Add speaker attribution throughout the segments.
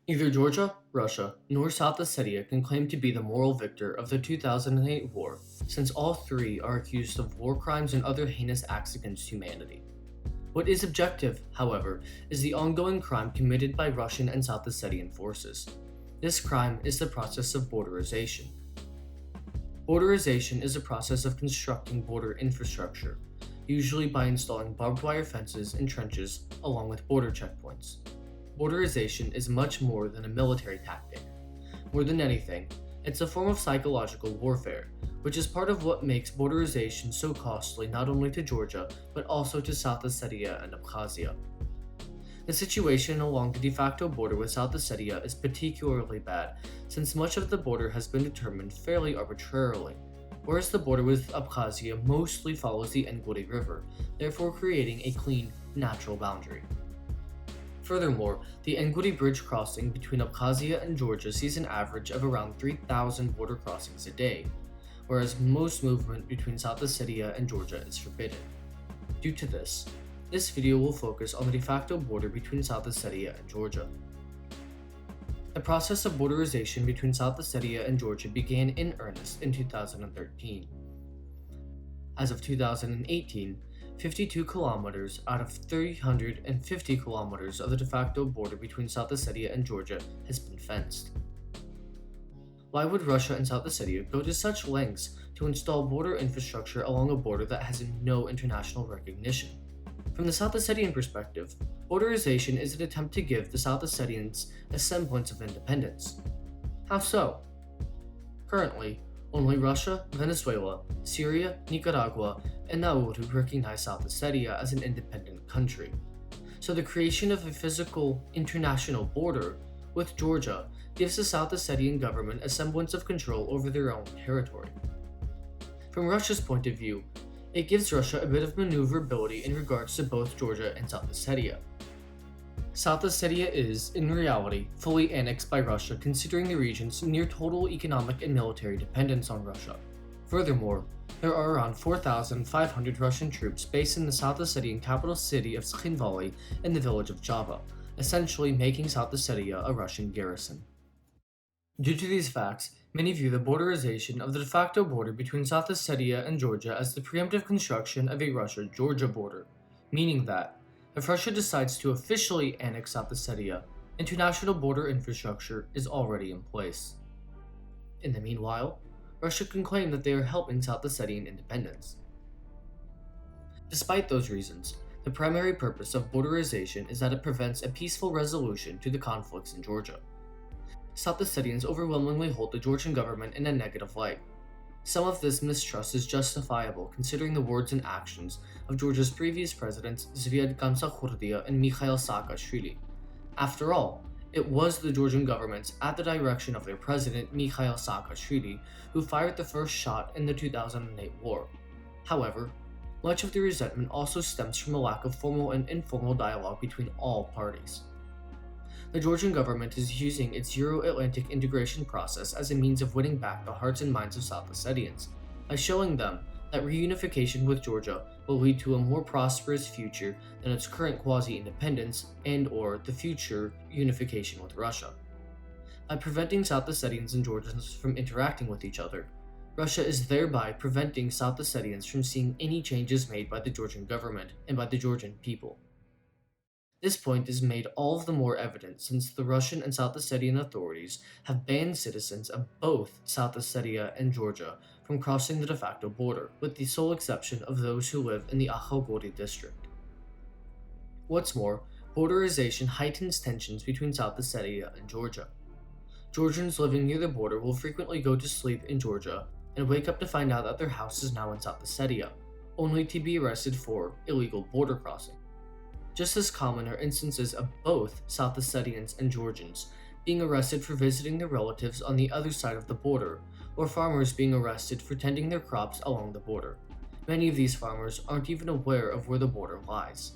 Speaker 1: Neither Georgia, Russia, nor South Ossetia can claim to be the moral victor of the 2008 war, since all three are accused of war crimes and other heinous acts against humanity. What is objective, however, is the ongoing crime committed by Russian and South Ossetian forces. This crime is the process of borderization. Borderization is a process of constructing border infrastructure, usually by installing barbed wire fences and trenches along with border checkpoints. Borderization is much more than a military tactic. More than anything, it's a form of psychological warfare, which is part of what makes borderization so costly not only to Georgia, but also to South Ossetia and Abkhazia. The situation along the de facto border with South Ossetia is particularly bad, since much of the border has been determined fairly arbitrarily, whereas the border with Abkhazia mostly follows the Enguri River, therefore creating a clean, natural boundary. Furthermore, the Enguri Bridge crossing between Abkhazia and Georgia sees an average of around 3,000 border crossings a day, whereas most movement between South Ossetia and Georgia is forbidden. Due to this video will focus on the de facto border between South Ossetia and Georgia. The process of borderization between South Ossetia and Georgia began in earnest in 2013. As of 2018, 52 kilometers out of 350 kilometers of the de facto border between South Ossetia and Georgia has been fenced. Why would Russia and South Ossetia go to such lengths to install border infrastructure along a border that has no international recognition? From the South Ossetian perspective, borderization is an attempt to give the South Ossetians a semblance of independence. How so? Currently, only Russia, Venezuela, Syria, Nicaragua, and Nauru recognize South Ossetia as an independent country. So the creation of a physical international border with Georgia gives the South Ossetian government a semblance of control over their own territory. From Russia's point of view, it gives Russia a bit of maneuverability in regards to both Georgia and South Ossetia. South Ossetia is, in reality, fully annexed by Russia considering the region's near total economic and military dependence on Russia. Furthermore, there are around 4,500 Russian troops based in the South Ossetian capital city of Tskhinvali and the village of Java, essentially making South Ossetia a Russian garrison. Due to these facts, many view the borderization of the de facto border between South Ossetia and Georgia as the preemptive construction of a Russia-Georgia border, meaning that, if Russia decides to officially annex South Ossetia, international border infrastructure is already in place. In the meanwhile, Russia can claim that they are helping South Ossetian independence. Despite those reasons, the primary purpose of borderization is that it prevents a peaceful resolution to the conflicts in Georgia. South Ossetians overwhelmingly hold the Georgian government in a negative light. Some of this mistrust is justifiable considering the words and actions of Georgia's previous presidents Zviad Gamsakhurdia and Mikhail Saakashvili. After all, it was the Georgian government, at the direction of their president Mikhail Saakashvili, who fired the first shot in the 2008 war. However, much of the resentment also stems from a lack of formal and informal dialogue between all parties. The Georgian government is using its Euro-Atlantic integration process as a means of winning back the hearts and minds of South Ossetians, by showing them that reunification with Georgia will lead to a more prosperous future than its current quasi-independence and/or the future unification with Russia. By preventing South Ossetians and Georgians from interacting with each other, Russia is thereby preventing South Ossetians from seeing any changes made by the Georgian government and by the Georgian people. This point is made all of the more evident since the Russian and South Ossetian authorities have banned citizens of both South Ossetia and Georgia from crossing the de facto border, with the sole exception of those who live in the Akhalgori district. What's more, borderization heightens tensions between South Ossetia and Georgia. Georgians living near the border will frequently go to sleep in Georgia and wake up to find out that their house is now in South Ossetia, only to be arrested for illegal border crossing. Just as common are instances of both South Ossetians and Georgians being arrested for visiting their relatives on the other side of the border, or farmers being arrested for tending their crops along the border. Many of these farmers aren't even aware of where the border lies.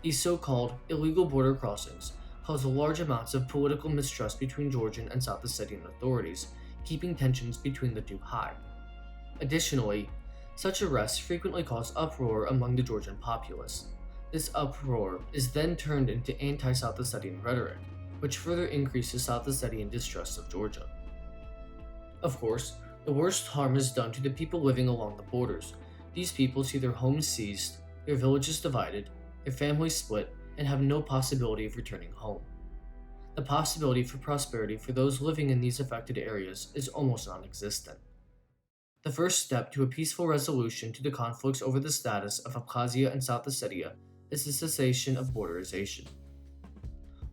Speaker 1: These so-called illegal border crossings cause large amounts of political mistrust between Georgian and South Ossetian authorities, keeping tensions between the two high. Additionally, such arrests frequently cause uproar among the Georgian populace. This uproar is then turned into anti-South Ossetian rhetoric, which further increases South Ossetian distrust of Georgia. Of course, the worst harm is done to the people living along the borders. These people see their homes seized, their villages divided, their families split, and have no possibility of returning home. The possibility for prosperity for those living in these affected areas is almost non-existent. The first step to a peaceful resolution to the conflicts over the status of Abkhazia and South Ossetia is the cessation of borderization.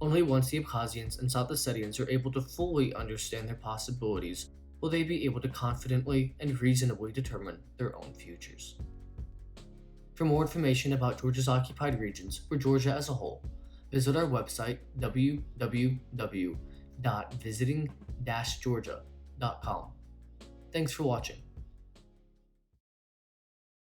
Speaker 1: Only once the Abkhazians and South Ossetians are able to fully understand their possibilities will they be able to confidently and reasonably determine their own futures. For more information about Georgia's occupied regions or Georgia as a whole, visit our website www.visiting-georgia.com. Thanks for watching.